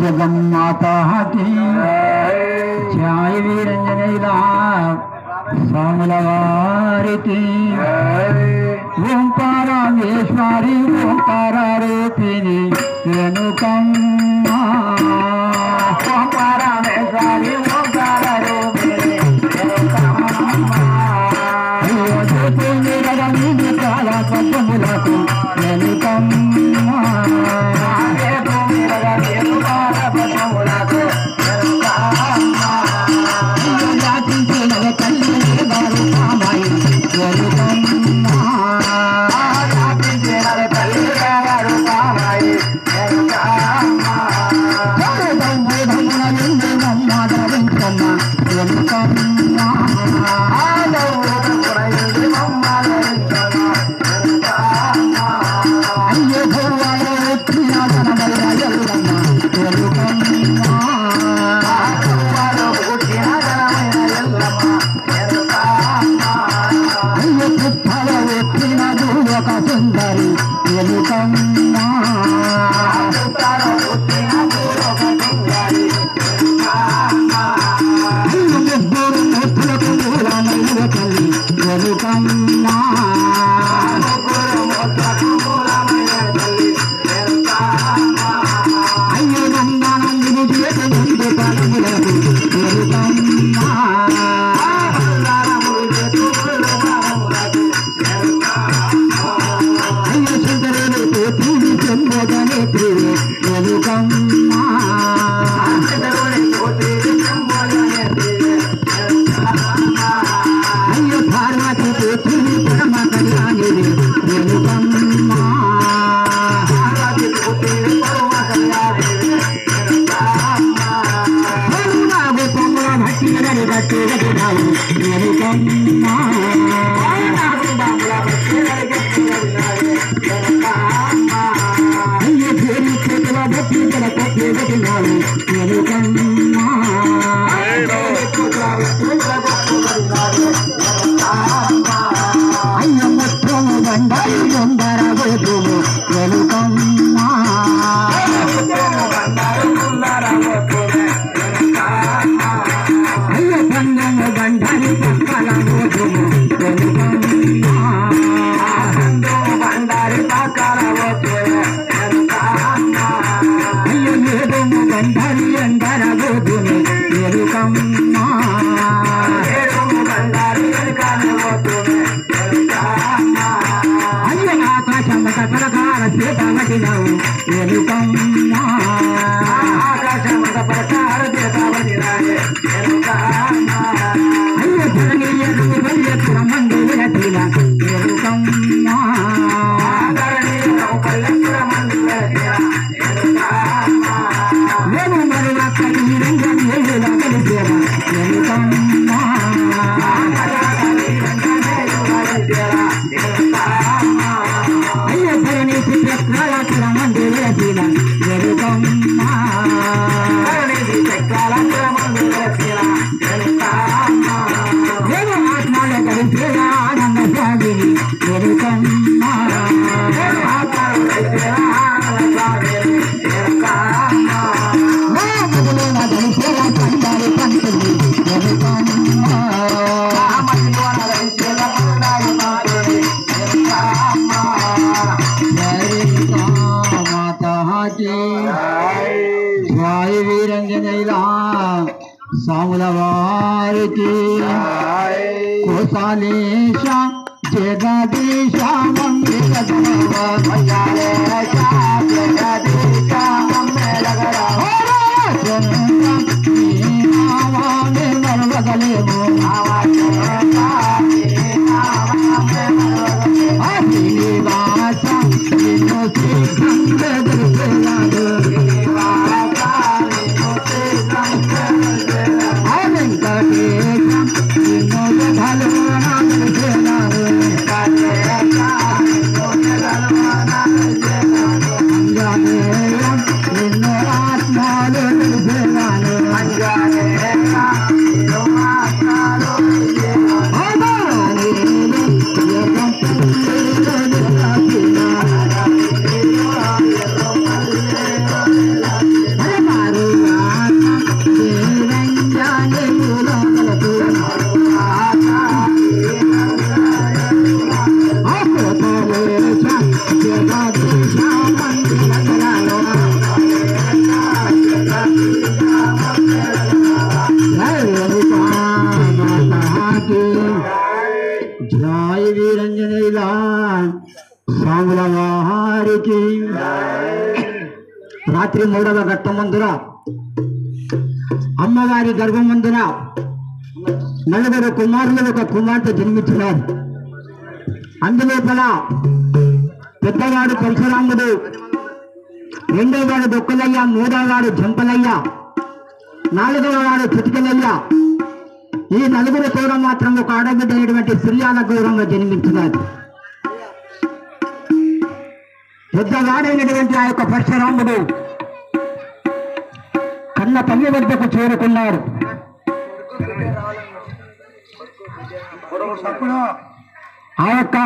जगन्माता की जय वीरंजनेला सामलवारी की ओंकारेश्वरी ओंकारूपिणी रेणुकम्मा ओंकारेश्वरी ओंकारूपिणी रेणुकम्मा ज्योति काला पद्ममुలకు रेणुकम्मा జయ వీరంజనేయుల స్వాముల వారికి. రాత్రి 3వ ఘట్టమందున అమ్మవారి గర్భమందున 4 కుమారులు ఒక కుమార్తె జన్మించినారు. అందులోపల పెద్దవాడు పరశురాముడు, రెండోవాడు దొక్కలయ్య, మూడోవాడు జంపలయ్య, 4వవాడు చిటికలయ్య. ఈ 4 కూడా మాత్రం ఒక ఆడబిడ్డ అయినటువంటి శ్రీయాల గౌరవంలో జన్మించినారు. పెద్దవాడైనటువంటి ఆ యొక్క పరశురాముడు కన్న తల్లి వద్దకు చేరుకున్నాడు. ఆ యొక్క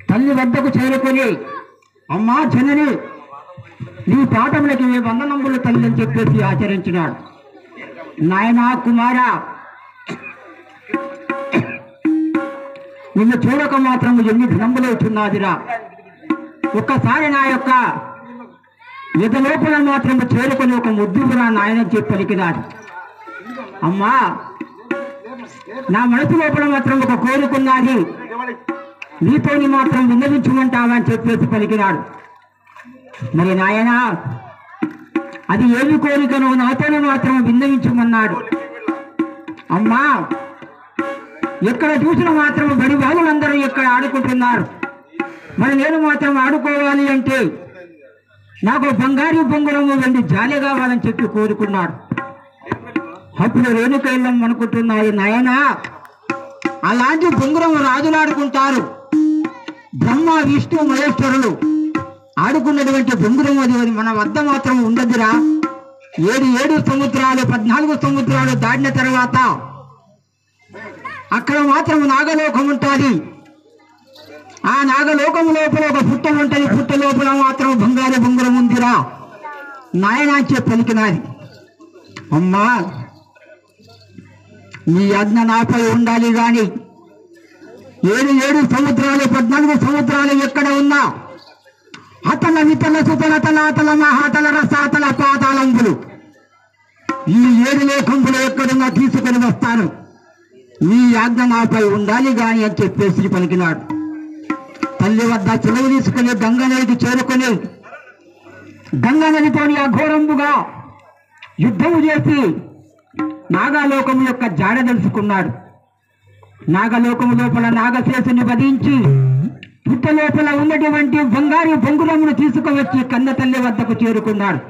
తల్లి వద్దకు చేరుకొని, అమ్మా జనని, నీ పాఠములకి మీ వందనములు తల్లి అని చెప్పేసి ఆచరించినాడు. నాయనా కుమారా, నిన్ను చూడక మాత్రం ఎన్ని దినములు అవుతున్నదిరా. ఒక్కసారి నా యొక్క ఎదలోపల మాత్రం చేరుకొని ఒక ముద్దురా నాయన చెప్పి పలికినాడు. అమ్మా, నా మనసు లోపల మాత్రం ఒక కోరుకున్నది, నీతోని మాత్రం విన్నవించమంటావా అని చెప్పేసి పలికినాడు. మరి నాయన, అది ఏమి కోరికను నాతోనే మాత్రం విన్నవించమన్నాడు. అమ్మా, ఎక్కడ చూసిన మాత్రం బడి బాలులందరూ ఎక్కడ ఆడుకుంటున్నారు, మరి నేను మాత్రం ఆడుకోవాలి అంటే నాకు బంగారు బొంగురము వెండి జాలి కావాలని చెప్పి కోరుకున్నాడు. అప్పుడు రేణుక ఇల్లం అనుకుంటున్నాయి, నాయన అలాంటి బొంగురం రాజులాడుకుంటారు, బ్రహ్మ విష్ణు మహేశ్వరులు ఆడుకున్నటువంటి బొంగురం అది మన వద్ద మాత్రం ఉండదురా. 7 సముద్రాలు 14 సముద్రాలు దాటిన తర్వాత అక్కడ మాత్రం నాగలోకం ఉంటుంది. ఆ నాగలోకం లోపల ఒక పుట్ట ఉంటుంది, పుట్ట లోపల మాత్రం బంగారు బొంగురం ఉందిరా నాయన చెప్పి పలికినాది. అమ్మా, నీ ఆజ్ఞ నాపై ఉండాలి గాని 7 సముద్రాలు 14 సముద్రాలు ఎక్కడ ఉన్నా అతల వితల సుతల తలాతల మహాతల రసాతల పాతాళంబులు ఈ 7 లోకంబులు ఎక్కడున్నా తీసుకొని వస్తాను, నీ ఆజ్ఞ నాపై ఉండాలి గాని అని చెప్పేసి పలికినాడు. తల్లి వద్ద చెలవు తీసుకుని గంగా నదికి చేరుకొని గంగా నదితోని అఘోరంబుగా యుద్ధము చేసి నాగాలోకము యొక్క జాడ తెలుసుకున్నాడు. నాగలోకము లోపల నాగశేషుని వధించి పుట్ట లోపల ఉన్నటువంటి బంగారు బొంగురమును తీసుకువచ్చి కన్న తల్లి వద్దకు చేరుకున్నాడు.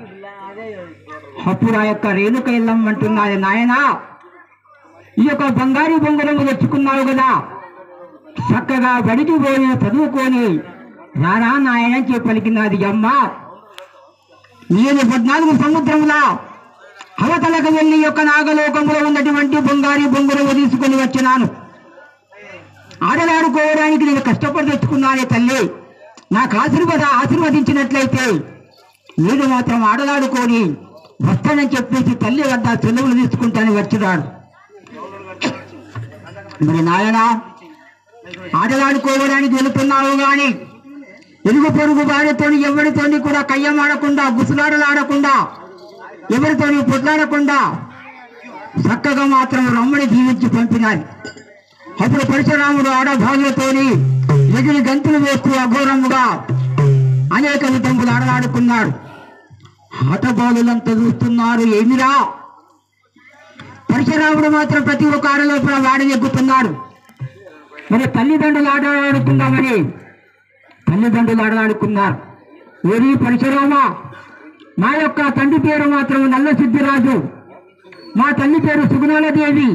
అప్పుడు ఆ యొక్క రేణుక ఇల్లం అంటున్నది, నాయనా, ఈ యొక్క బంగారు బొంగురము తెచ్చుకున్నావు కదా, చక్కగా బడికి పోయి చదువుకొని రారా నాయన చెప్పి పలికినది. అమ్మ, నేను 14 సముద్రముల అవతలకు వెళ్ళి యొక్క నాగలోకంలో ఉన్నటువంటి బంగారు బొంగురము తీసుకొని వచ్చినాను. ఆడలాడుకోవడానికి నేను కష్టపడి తెచ్చుకున్నానే తల్లి, నాకు ఆశీర్వదించినట్లయితే నేను మాత్రం ఆడలాడుకొని వస్తానని చెప్పేసి తల్లి వద్ద సెలవులు తీసుకుంటానని వచ్చినాడు. మరి నాయన, ఆటలాడుకోవడానికి వెళుతున్నావు గాని ఎరుగు పొరుగు భార్యతోని ఎవరితోని కూడా కయ్యమాడకుండా, గుసులాడలాడకుండా, ఎవరితోని పొట్లాడకుండా చక్కగా మాత్రం రమ్మని జీవించి పంపినారు. అప్పుడు పరశురాముడు ఆడభార్యతోని ఎగిరి గంతులు వేస్తూ అఘోరముగా అనేక విధములు ఆడలాడుకున్నాడు. ఆటబాలులంతా చూస్తున్నారు, ఏమిరా పరశురాముడు మాత్రం ప్రతి ఒక్క ఆడలోపల వాడిని ఎక్కుతున్నాడు. మరి తల్లిదండ్రులు ఆటలాడుకుందామని తల్లిదండ్రులు ఆడలాడుకున్నారు. ఏది పరశురామ, మా యొక్క తండ్రి పేరు మాత్రం నల్ల సిద్ధిరాజు, మా తల్లి పేరు సుగుణాలదేవి,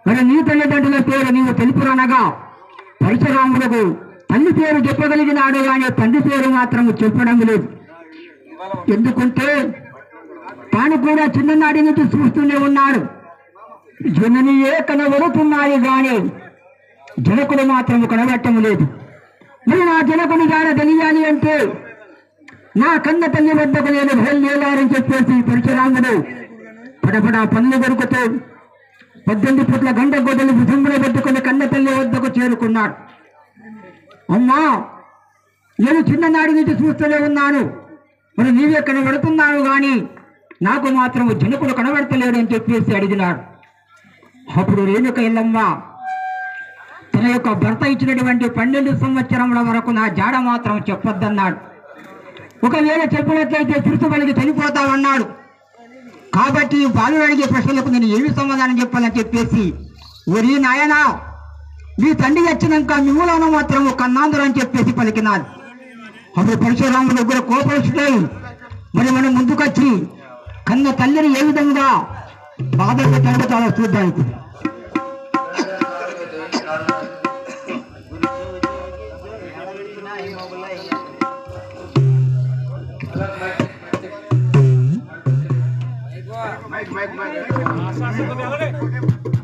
మరి నీ తల్లిదండ్రుల పేరు నీవు తెలుపురనగా పరశురాములకు తల్లి పేరు చెప్పగలిగినాడు కానీ తండ్రి పేరు మాత్రం చెప్పడం లేదు. ఎందుకంటే తాను కూడా చిన్ననాటి నుంచి చూస్తూనే ఉన్నాడు, జననియే కనబడుతున్నాయి కానీ జనకుడు మాత్రం కనబడటం లేదు. మరి నా జనకుని గాడ తెలియాలి అంటే నా కన్న తల్లి వద్దకు నేను బయలుదేరాలని చెప్పేసి పరశురాముడు పడపడా పనులు దొరుకుతూ 18 ఫుట్ల గంట గొడ్డలు భుజంలో పెట్టుకుని కన్న తల్లి వద్దకు చేరుకున్నాడు. అమ్మా, నేను చిన్ననాడి నుంచి చూస్తూనే ఉన్నాను, మరి నీవే కనబడుతున్నావు కానీ నాకు మాత్రం జనకుడు కనబడతలేడు అని చెప్పేసి అడిగినాడు. అప్పుడు రేణుక ఎల్లమ్మ తన యొక్క భర్త ఇచ్చినటువంటి 12 సంవత్సరముల వరకు నా జాడ మాత్రం చెప్పొద్దన్నాడు. ఒకవేళ చెప్పినట్లయితే తిరుచుబలికి చనిపోతామన్నాడు. కాబట్టి బాలు అడిగే ప్రశ్నలకు నేను ఏమి సమాధానం చెప్పాలని చెప్పేసి, ఒరి నాయనా మీ తండ్రి వచ్చినాక మిమ్మలను మాత్రము కన్నాందురు అని చెప్పేసి పలికినాడు. అప్పుడు పరశురాముడు దగ్గర కోపరుచుడై మరి మనం ముందుకొచ్చి కన్న తల్లిని ఏ విధంగా బాధ పెట్టాలో చాలా చూద్దాం. Mike.